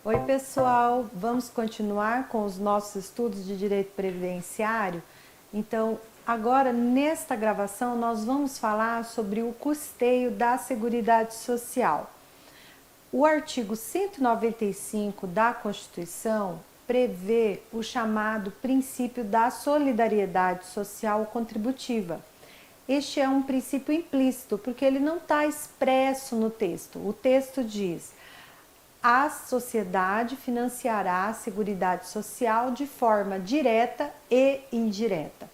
Oi pessoal, vamos continuar com os nossos estudos de direito previdenciário. Então, agora nesta gravação nós vamos falar sobre o custeio da Seguridade Social. O artigo 195 da Constituição prevê o chamado princípio da solidariedade social contributiva. Este é um princípio implícito, porque ele não está expresso no texto. O texto diz: a sociedade financiará a Seguridade Social de forma direta e indireta.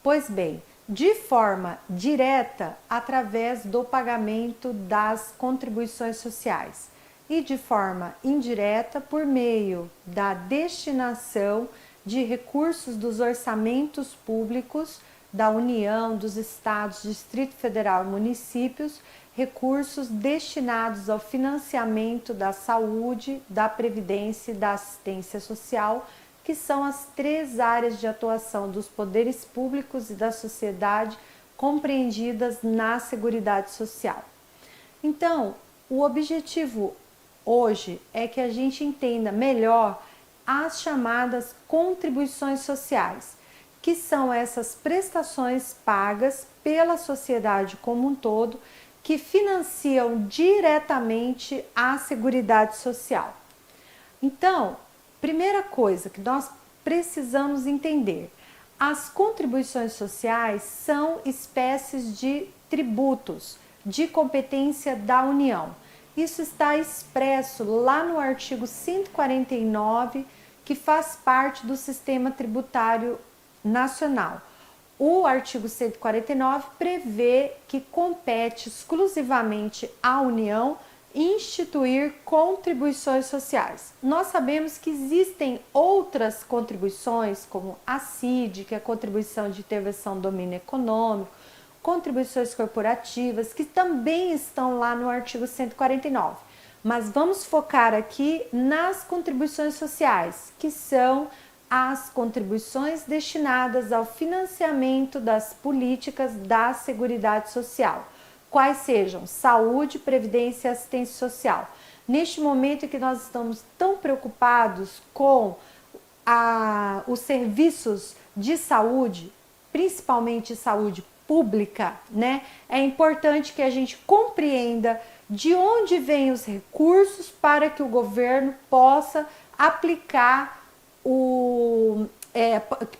Pois bem, de forma direta, através do pagamento das contribuições sociais, e de forma indireta, por meio da destinação de recursos dos orçamentos públicos da União, dos Estados, Distrito Federal e municípios, recursos destinados ao financiamento da saúde, da previdência e da assistência social, que são as três áreas de atuação dos poderes públicos e da sociedade compreendidas na Seguridade Social. Então, o objetivo hoje é que a gente entenda melhor as chamadas contribuições sociais, que são essas prestações pagas pela sociedade como um todo, que financiam diretamente a Seguridade Social. Então, primeira coisa que nós precisamos entender: as contribuições sociais são espécies de tributos de competência da União. Isso está expresso lá no artigo 149, que faz parte do sistema tributário nacional. O artigo 149 prevê que compete exclusivamente à União instituir contribuições sociais. Nós sabemos que existem outras contribuições, como a CID, que é a Contribuição de Intervenção do Domínio Econômico, contribuições corporativas, que também estão lá no artigo 149. Mas vamos focar aqui nas contribuições sociais, que são as contribuições destinadas ao financiamento das políticas da Seguridade Social, quais sejam saúde, previdência e assistência social. Neste momento em que nós estamos tão preocupados com os serviços de saúde, principalmente saúde pública, né? É importante que a gente compreenda de onde vêm os recursos para que o governo possa aplicar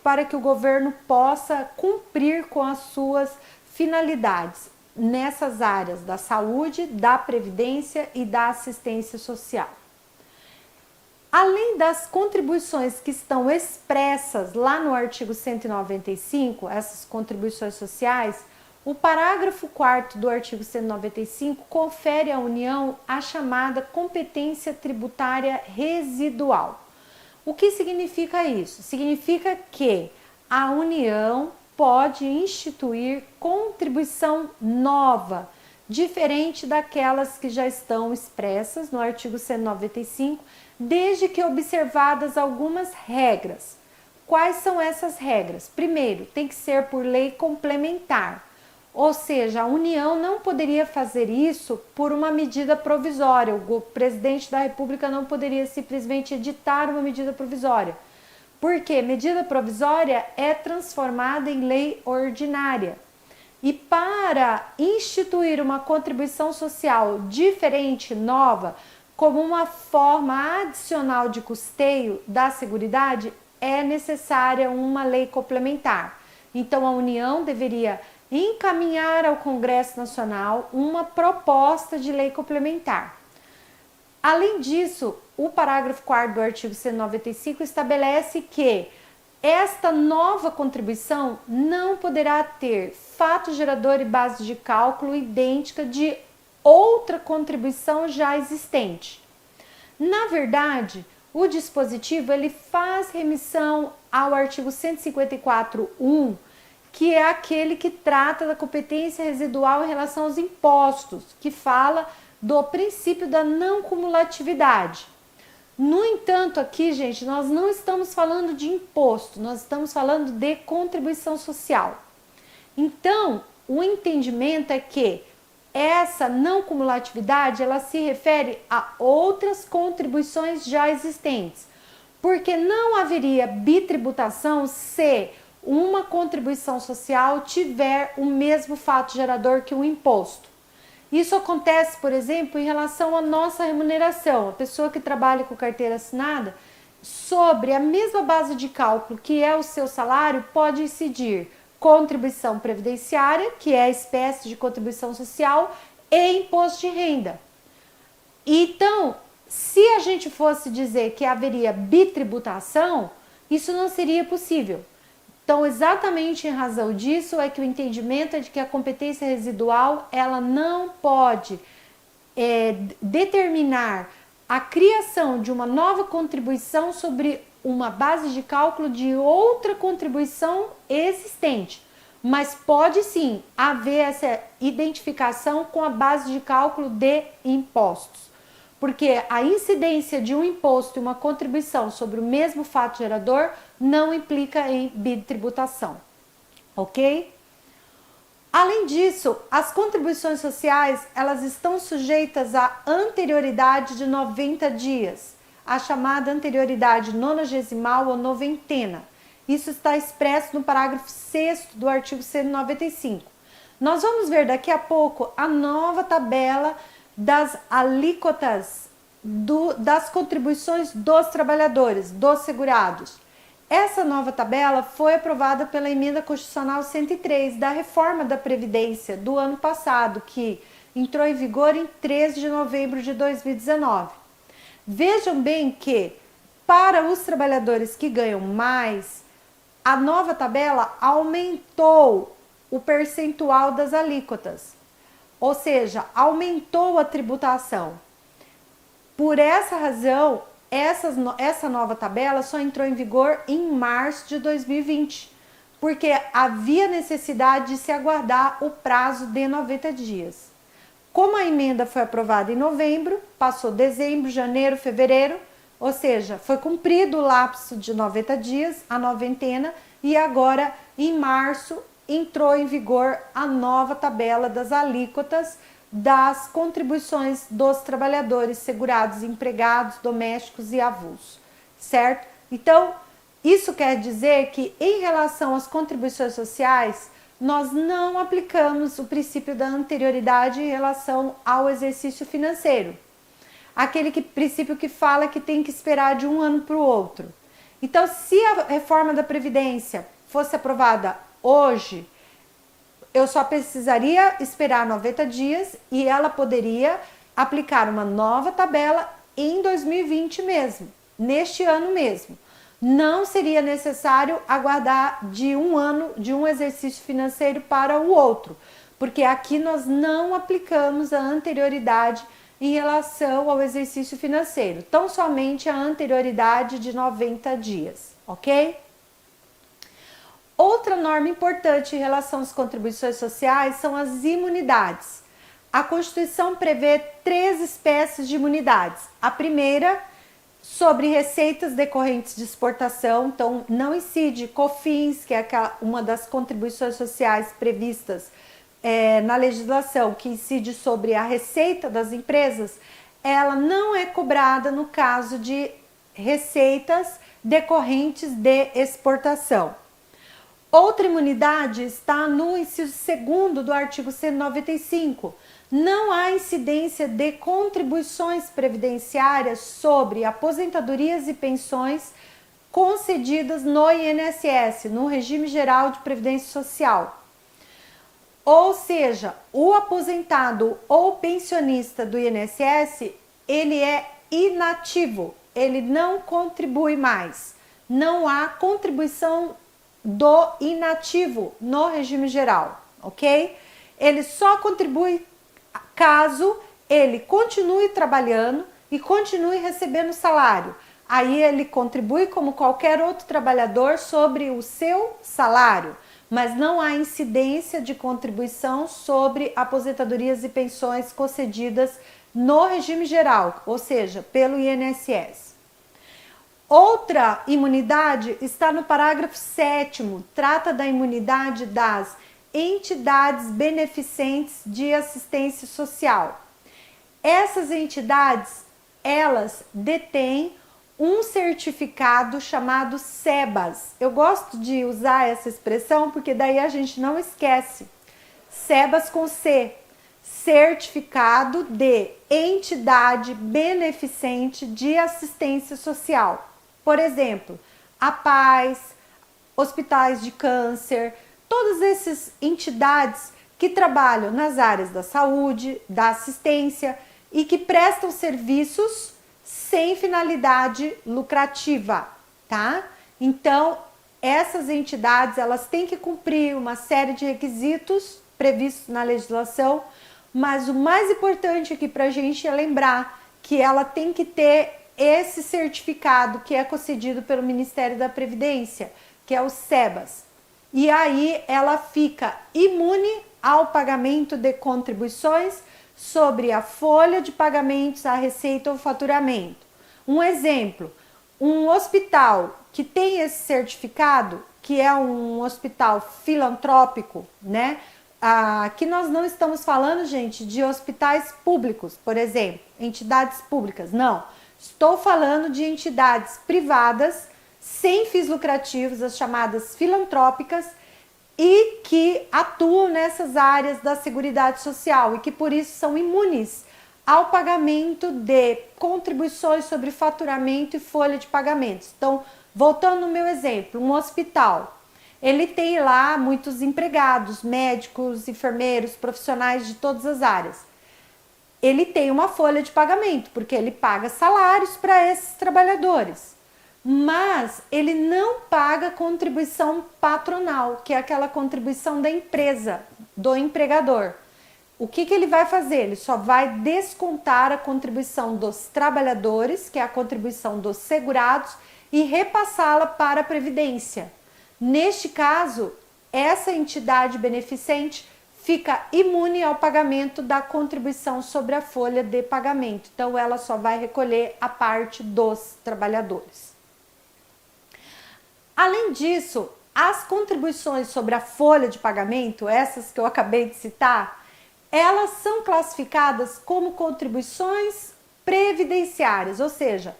para que o governo possa cumprir com as suas finalidades nessas áreas da saúde, da previdência e da assistência social. Além das contribuições que estão expressas lá no artigo 195, essas contribuições sociais, o parágrafo 4º do artigo 195 confere à União a chamada competência tributária residual. O que significa isso? Significa que a União pode instituir contribuição nova, diferente daquelas que já estão expressas no artigo 195, desde que observadas algumas regras. Quais são essas regras? Primeiro, tem que ser por lei complementar, ou seja, a União não poderia fazer isso por uma medida provisória. O presidente da República não poderia simplesmente editar uma medida provisória. Porque medida provisória é transformada em lei ordinária. E para instituir uma contribuição social diferente, nova, como uma forma adicional de custeio da Seguridade, é necessária uma lei complementar. Então a União deveria encaminhar ao Congresso Nacional uma proposta de lei complementar. Além disso, o parágrafo 4º do artigo 195 estabelece que esta nova contribuição não poderá ter fato gerador e base de cálculo idêntica de outra contribuição já existente. Na verdade, o dispositivo ele faz remissão ao artigo 154.1, que é aquele que trata da competência residual em relação aos impostos, que fala do princípio da não cumulatividade. No entanto, aqui, gente, nós não estamos falando de imposto, nós estamos falando de contribuição social. Então, o entendimento é que essa não cumulatividade, ela se refere a outras contribuições já existentes, porque não haveria bitributação se uma contribuição social tiver o mesmo fato gerador que um imposto. Isso acontece, por exemplo, em relação à nossa remuneração. A pessoa que trabalha com carteira assinada, sobre a mesma base de cálculo que é o seu salário, pode incidir contribuição previdenciária, que é a espécie de contribuição social, e imposto de renda. Então, se a gente fosse dizer que haveria bitributação, isso não seria possível. Então, exatamente em razão disso é que o entendimento é de que a competência residual ela não pode determinar a criação de uma nova contribuição sobre uma base de cálculo de outra contribuição existente, mas pode sim haver essa identificação com a base de cálculo de impostos, porque a incidência de um imposto e uma contribuição sobre o mesmo fato gerador não implica em bitributação, ok? Além disso, as contribuições sociais, elas estão sujeitas à anterioridade de 90 dias, a chamada anterioridade nonagesimal ou noventena. Isso está expresso no parágrafo 6º do artigo 195. Nós vamos ver daqui a pouco a nova tabela das alíquotas das contribuições dos trabalhadores, dos segurados. Essa nova tabela foi aprovada pela Emenda Constitucional 103 da Reforma da Previdência do ano passado, que entrou em vigor em 13 de novembro de 2019. Vejam bem que, para os trabalhadores que ganham mais, a nova tabela aumentou o percentual das alíquotas, ou seja, aumentou a tributação. Por essa razão, essa nova tabela só entrou em vigor em março de 2020, porque havia necessidade de se aguardar o prazo de 90 dias. Como a emenda foi aprovada em novembro, passou dezembro, janeiro, fevereiro, ou seja, foi cumprido o lapso de 90 dias, a noventena, e agora em março entrou em vigor a nova tabela das alíquotas das contribuições dos trabalhadores segurados, empregados, domésticos e avulsos, certo? Então, isso quer dizer que em relação às contribuições sociais, nós não aplicamos o princípio da anterioridade em relação ao exercício financeiro. Aquele princípio que fala que tem que esperar de um ano para o outro. Então, se a reforma da Previdência fosse aprovada hoje, eu só precisaria esperar 90 dias e ela poderia aplicar uma nova tabela em 2020 mesmo, neste ano mesmo. Não seria necessário aguardar de um ano, de um exercício financeiro para o outro, porque aqui nós não aplicamos a anterioridade em relação ao exercício financeiro, tão somente a anterioridade de 90 dias, ok? Outra norma importante em relação às contribuições sociais são as imunidades. A Constituição prevê 3 espécies de imunidades. A primeira, sobre receitas decorrentes de exportação, então não incide COFINS, que é uma das contribuições sociais previstas na legislação, que incide sobre a receita das empresas, ela não é cobrada no caso de receitas decorrentes de exportação. Outra imunidade está no inciso 2º do artigo 195. Não há incidência de contribuições previdenciárias sobre aposentadorias e pensões concedidas no INSS, no Regime Geral de Previdência Social. Ou seja, o aposentado ou pensionista do INSS, ele é inativo, ele não contribui mais. Não há contribuição do inativo no regime geral, ok? Ele só contribui caso ele continue trabalhando e continue recebendo salário. Aí ele contribui como qualquer outro trabalhador sobre o seu salário, mas não há incidência de contribuição sobre aposentadorias e pensões concedidas no regime geral, ou seja, pelo INSS. Outra imunidade está no parágrafo 7º, trata da imunidade das entidades beneficentes de assistência social. Essas entidades, elas detêm um certificado chamado SEBAS. Eu gosto de usar essa expressão porque daí a gente não esquece. SEBAS com C, Certificado de Entidade Beneficente de Assistência Social. Por exemplo, a Paz, hospitais de câncer, todas essas entidades que trabalham nas áreas da saúde, da assistência e que prestam serviços sem finalidade lucrativa, tá? Então, essas entidades, elas têm que cumprir uma série de requisitos previstos na legislação, mas o mais importante aqui para a gente é lembrar que ela tem que ter esse certificado que é concedido pelo Ministério da Previdência, que é o SEBAS. E aí ela fica imune ao pagamento de contribuições sobre a folha de pagamentos, a receita ou faturamento. Um exemplo, um hospital que tem esse certificado, que é um hospital filantrópico, né? Aqui nós não estamos falando, gente, de hospitais públicos, por exemplo, entidades públicas, não. Estou falando de entidades privadas, sem fins lucrativos, as chamadas filantrópicas, e que atuam nessas áreas da Seguridade Social e que por isso são imunes ao pagamento de contribuições sobre faturamento e folha de pagamentos. Então, voltando no meu exemplo, um hospital, ele tem lá muitos empregados, médicos, enfermeiros, profissionais de todas as áreas. Ele tem uma folha de pagamento, porque ele paga salários para esses trabalhadores. Mas ele não paga contribuição patronal, que é aquela contribuição da empresa, do empregador. O que ele vai fazer? Ele só vai descontar a contribuição dos trabalhadores, que é a contribuição dos segurados, e repassá-la para a Previdência. Neste caso, essa entidade beneficente fica imune ao pagamento da contribuição sobre a folha de pagamento. Então, ela só vai recolher a parte dos trabalhadores. Além disso, as contribuições sobre a folha de pagamento, essas que eu acabei de citar, elas são classificadas como contribuições previdenciárias, ou seja,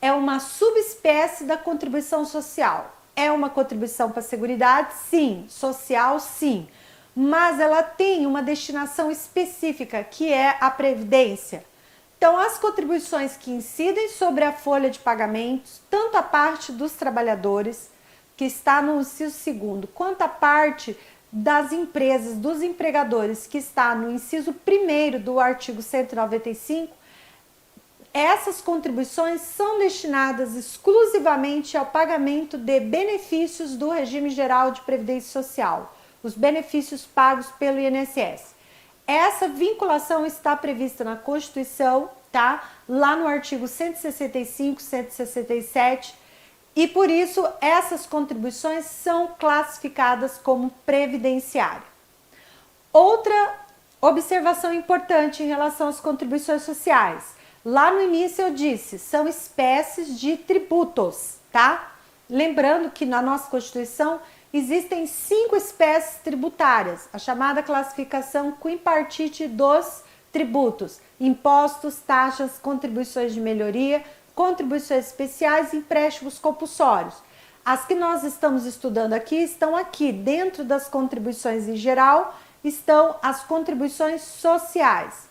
é uma subespécie da contribuição social. É uma contribuição para a Seguridade? Sim. Social? Sim. Mas ela tem uma destinação específica, que é a Previdência. Então, as contribuições que incidem sobre a folha de pagamentos, tanto a parte dos trabalhadores, que está no inciso 2º, quanto a parte das empresas, dos empregadores, que está no inciso 1º do artigo 195, essas contribuições são destinadas exclusivamente ao pagamento de benefícios do regime geral de previdência social, os benefícios pagos pelo INSS. Essa vinculação está prevista na Constituição, tá? Lá no artigo 165, 167, e por isso essas contribuições são classificadas como previdenciária. Outra observação importante em relação às contribuições sociais. Lá no início eu disse, são espécies de tributos, tá? Lembrando que na nossa Constituição existem 5 espécies tributárias, a chamada classificação quinpartite dos tributos: impostos, taxas, contribuições de melhoria, contribuições especiais e empréstimos compulsórios. As que nós estamos estudando aqui estão aqui, dentro das contribuições em geral, estão as contribuições sociais.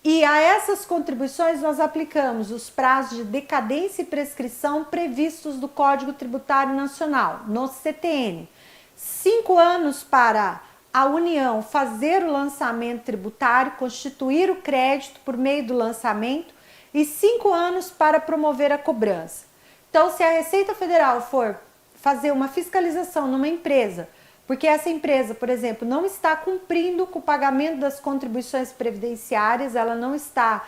E a essas contribuições nós aplicamos os prazos de decadência e prescrição previstos do Código Tributário Nacional, no CTN. 5 anos para a União fazer o lançamento tributário, constituir o crédito por meio do lançamento, e 5 anos para promover a cobrança. Então, se a Receita Federal for fazer uma fiscalização numa empresa, porque essa empresa, por exemplo, não está cumprindo com o pagamento das contribuições previdenciárias, ela não está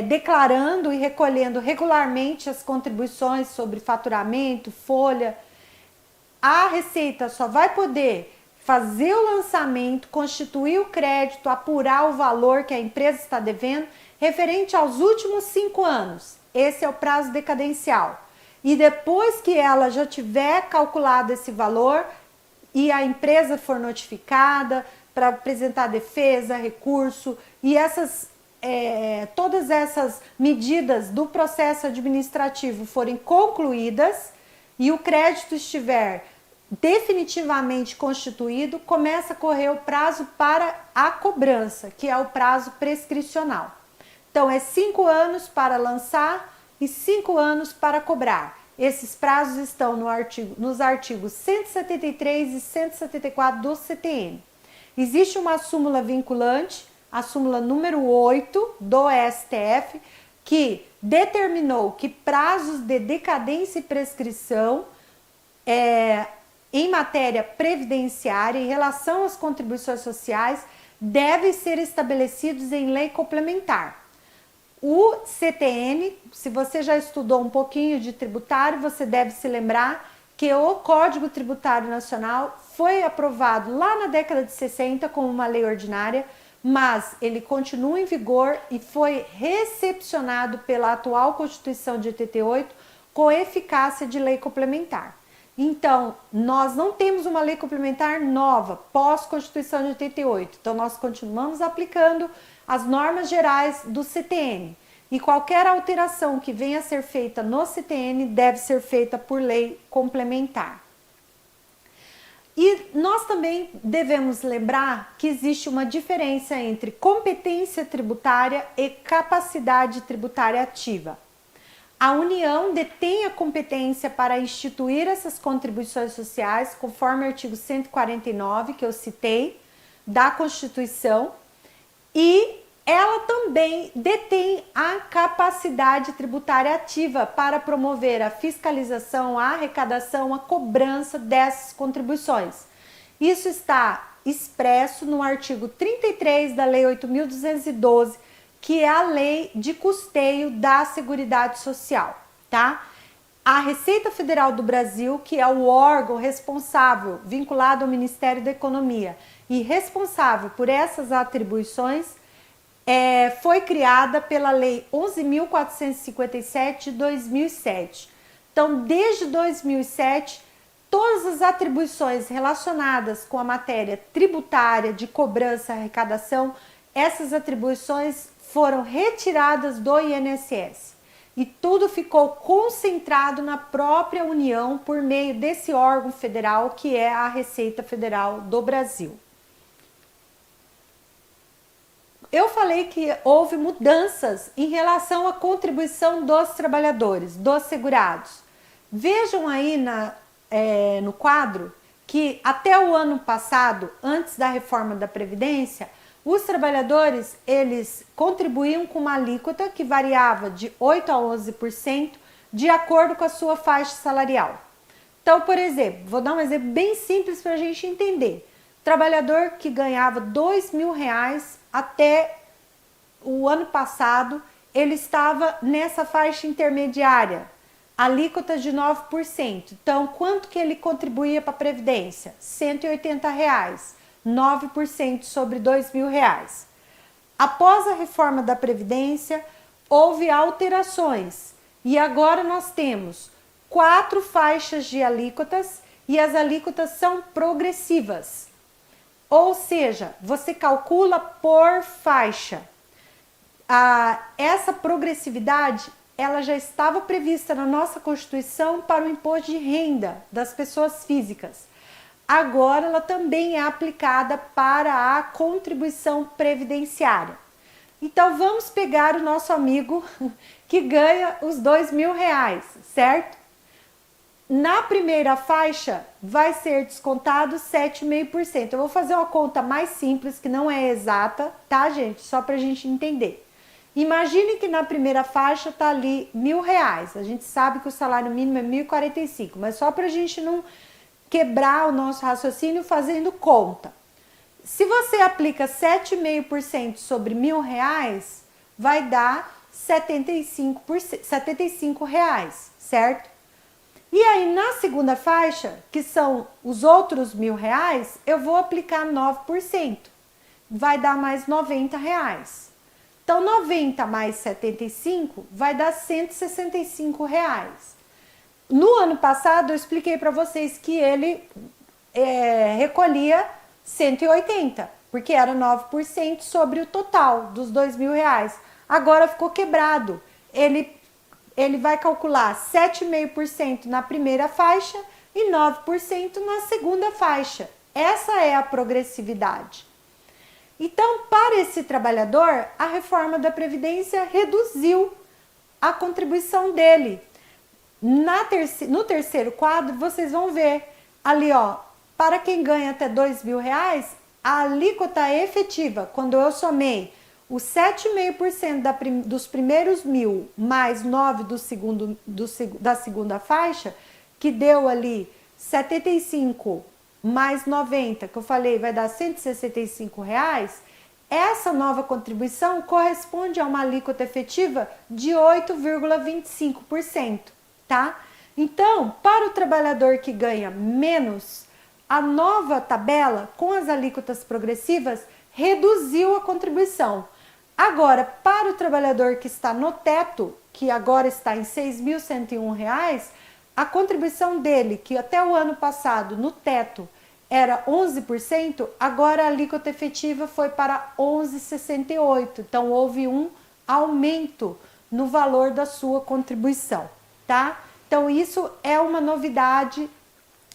declarando e recolhendo regularmente as contribuições sobre faturamento, folha, a Receita só vai poder fazer o lançamento, constituir o crédito, apurar o valor que a empresa está devendo, referente aos últimos 5 anos. Esse é o prazo decadencial. E depois que ela já tiver calculado esse valor, e a empresa for notificada para apresentar defesa, recurso e todas essas medidas do processo administrativo forem concluídas e o crédito estiver definitivamente constituído, começa a correr o prazo para a cobrança, que é o prazo prescricional. Então, é 5 anos para lançar e 5 anos para cobrar. Esses prazos estão nos artigos 173 e 174 do CTN. Existe uma súmula vinculante, a súmula número 8 do STF, que determinou que prazos de decadência e prescrição em matéria previdenciária em relação às contribuições sociais devem ser estabelecidos em lei complementar. O CTN, se você já estudou um pouquinho de tributário, você deve se lembrar que o Código Tributário Nacional foi aprovado lá na década de 60 como uma lei ordinária, mas ele continua em vigor e foi recepcionado pela atual Constituição de 88 com eficácia de lei complementar. Então, nós não temos uma lei complementar nova, pós-Constituição de 88. Então, nós continuamos aplicando as normas gerais do CTN. E qualquer alteração que venha a ser feita no CTN deve ser feita por lei complementar. E nós também devemos lembrar que existe uma diferença entre competência tributária e capacidade tributária ativa. A União detém a competência para instituir essas contribuições sociais, conforme o artigo 149, que eu citei, da Constituição, e ela também detém a capacidade tributária ativa para promover a fiscalização, a arrecadação, a cobrança dessas contribuições. Isso está expresso no artigo 33 da Lei 8.212, que é a lei de custeio da Seguridade Social, tá? A Receita Federal do Brasil, que é o órgão responsável, vinculado ao Ministério da Economia e responsável por essas atribuições, foi criada pela Lei 11.457 de 2007. Então, desde 2007, todas as atribuições relacionadas com a matéria tributária, de cobrança, arrecadação, essas atribuições foram retiradas do INSS e tudo ficou concentrado na própria União por meio desse órgão federal que é a Receita Federal do Brasil. Eu falei que houve mudanças em relação à contribuição dos trabalhadores, dos segurados. Vejam aí no quadro que até o ano passado, antes da reforma da Previdência, os trabalhadores, eles contribuíam com uma alíquota que variava de 8% a 11% de acordo com a sua faixa salarial. Então, por exemplo, vou dar um exemplo bem simples para a gente entender. Trabalhador que ganhava R$2.000 até o ano passado, ele estava nessa faixa intermediária, alíquota de 9%. Então, quanto que ele contribuía para a Previdência? R$180. 9% sobre R$2.000. Após a reforma da Previdência, houve alterações e agora nós temos 4 faixas de alíquotas e as alíquotas são progressivas. Ou seja, você calcula por faixa. Essa progressividade, ela já estava prevista na nossa Constituição para o imposto de renda das pessoas físicas. Agora ela também é aplicada para a contribuição previdenciária. Então vamos pegar o nosso amigo que ganha os R$2.000, certo? Na primeira faixa vai ser descontado 7,5%. Eu vou fazer uma conta mais simples, que não é exata, tá, gente? Só para a gente entender. Imagine que na primeira faixa tá ali R$1.000. A gente sabe que o salário mínimo é 1.045, mas só para a gente não quebrar o nosso raciocínio fazendo conta. Se você aplica 7,5% sobre R$1.000, vai dar R$75, certo? E aí na segunda faixa, que são os outros R$1.000, eu vou aplicar 9%. Vai dar mais R$90. Então 90 mais 75 vai dar R$165. No ano passado, eu expliquei para vocês que ele recolhia 180, porque era 9% sobre o total dos R$ 2.000. Agora ficou quebrado. Ele vai calcular 7,5% na primeira faixa e 9% na segunda faixa. Essa é a progressividade. Então, para esse trabalhador, a reforma da Previdência reduziu a contribuição dele. No terceiro quadro, vocês vão ver ali, ó, para quem ganha até R$ 2.000, a alíquota efetiva, quando eu somei os 7,5% dos primeiros 1.000 mais 9% da segunda faixa, que deu ali 75 mais 90, que eu falei, vai dar R$ 165, essa nova contribuição corresponde a uma alíquota efetiva de 8,25%, tá? Então, para o trabalhador que ganha menos, a nova tabela com as alíquotas progressivas reduziu a contribuição. Agora, para o trabalhador que está no teto, que agora está em R$ 6.101, a contribuição dele, que até o ano passado no teto era 11%, agora a alíquota efetiva foi para 11,68%. Então, houve um aumento no valor da sua contribuição, tá? Então, isso é uma novidade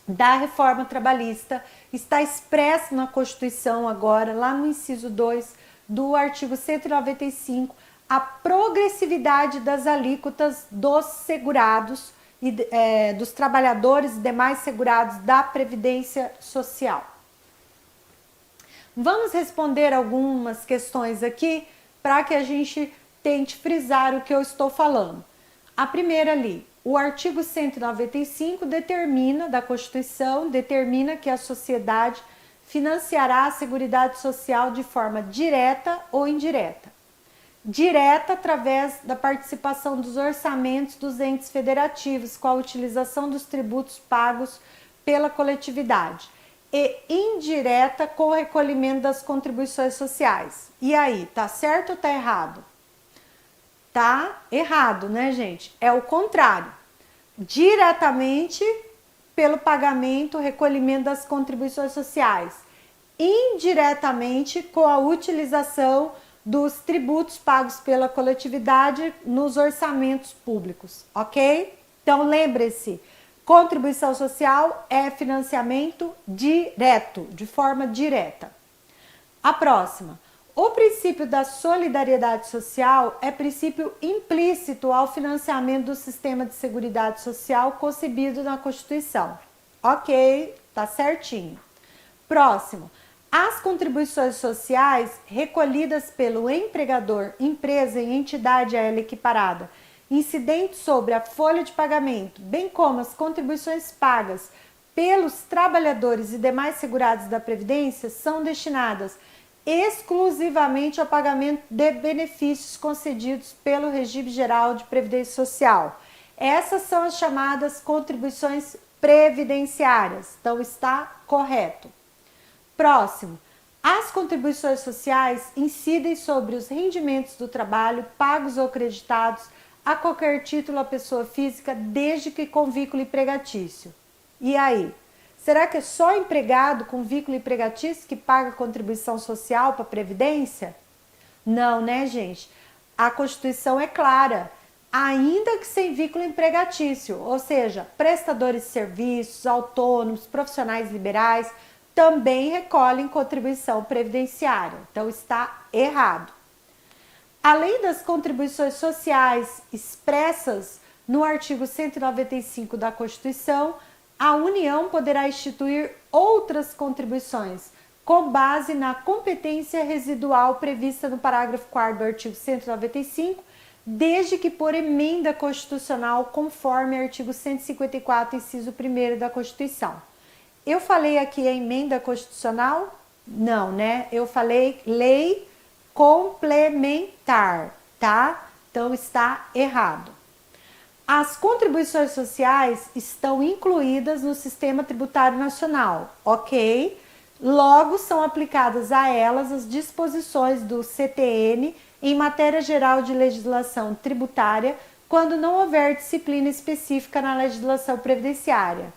da reforma trabalhista, está expresso na Constituição agora, lá no inciso 2 do artigo 195, a progressividade das alíquotas dos segurados e dos trabalhadores e demais segurados da Previdência Social. Vamos responder algumas questões aqui para que a gente tente frisar o que eu estou falando. A primeira ali, o artigo 195 da Constituição determina que a sociedade financiará a Seguridade Social de forma direta ou indireta. Direta através da participação dos orçamentos dos entes federativos com a utilização dos tributos pagos pela coletividade e indireta com o recolhimento das contribuições sociais. E aí, tá certo ou tá errado? Tá errado, né, gente? É o contrário. Diretamente pelo pagamento, recolhimento das contribuições sociais. Indiretamente com a utilização dos tributos pagos pela coletividade nos orçamentos públicos, ok? Então, lembre-se, contribuição social é financiamento direto, de forma direta. A próxima. O princípio da solidariedade social é princípio implícito ao financiamento do sistema de seguridade social concebido na Constituição. Ok, tá certinho. Próximo. As contribuições sociais recolhidas pelo empregador, empresa e entidade a ela equiparada, incidentes sobre a folha de pagamento, bem como as contribuições pagas pelos trabalhadores e demais segurados da Previdência, são destinadas exclusivamente ao pagamento de benefícios concedidos pelo Regime Geral de Previdência Social. Essas são as chamadas contribuições previdenciárias. Então, está correto. Próximo. As contribuições sociais incidem sobre os rendimentos do trabalho pagos ou creditados a qualquer título à pessoa física, desde que com vínculo empregatício. E aí? Será que é só empregado com vínculo empregatício que paga contribuição social para a Previdência? Não, né, gente? A Constituição é clara. Ainda que sem vínculo empregatício, ou seja, prestadores de serviços, autônomos, profissionais liberais, também recolhem contribuição previdenciária. Então, está errado. Além das contribuições sociais expressas no artigo 195 da Constituição, a União poderá instituir outras contribuições com base na competência residual prevista no parágrafo 4º do artigo 195, desde que por emenda constitucional conforme artigo 154, inciso 1º da Constituição. Eu falei aqui a emenda constitucional? Não, né? Eu falei lei complementar, tá? Então está errado. As contribuições sociais estão incluídas no Sistema Tributário Nacional, ok? Logo, são aplicadas a elas as disposições do CTN em matéria geral de legislação tributária, quando não houver disciplina específica na legislação previdenciária.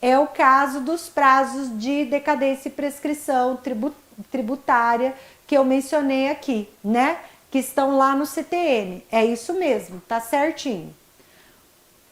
é o caso dos prazos de decadência e prescrição tributária que eu mencionei aqui, né? Que estão lá no CTN. É isso mesmo, tá certinho.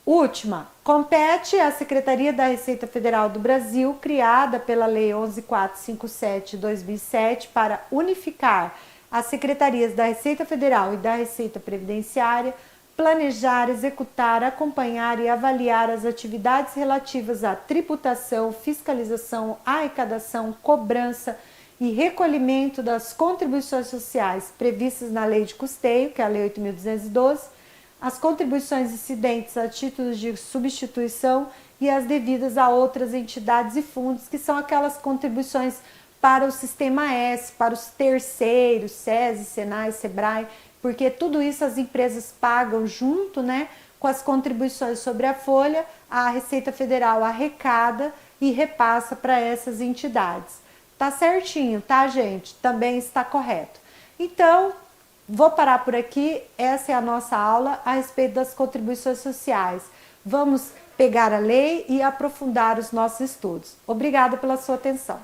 Última, compete à Secretaria da Receita Federal do Brasil, criada pela Lei 11.457 de 2007, para unificar as secretarias da Receita Federal e da Receita Previdenciária, planejar, executar, acompanhar e avaliar as atividades relativas à tributação, fiscalização, arrecadação, cobrança e recolhimento das contribuições sociais previstas na Lei de Custeio, que é a Lei 8.212, as contribuições incidentes a títulos de substituição e as devidas a outras entidades e fundos, que são aquelas contribuições para o Sistema S, para os terceiros, SESI, SENAI, SEBRAE, porque tudo isso as empresas pagam junto, né, com as contribuições sobre a folha, a Receita Federal arrecada e repassa para essas entidades. Tá certinho, tá, gente? Também está correto. Então, vou parar por aqui. Essa é a nossa aula a respeito das contribuições sociais. Vamos pegar a lei e aprofundar os nossos estudos. Obrigada pela sua atenção.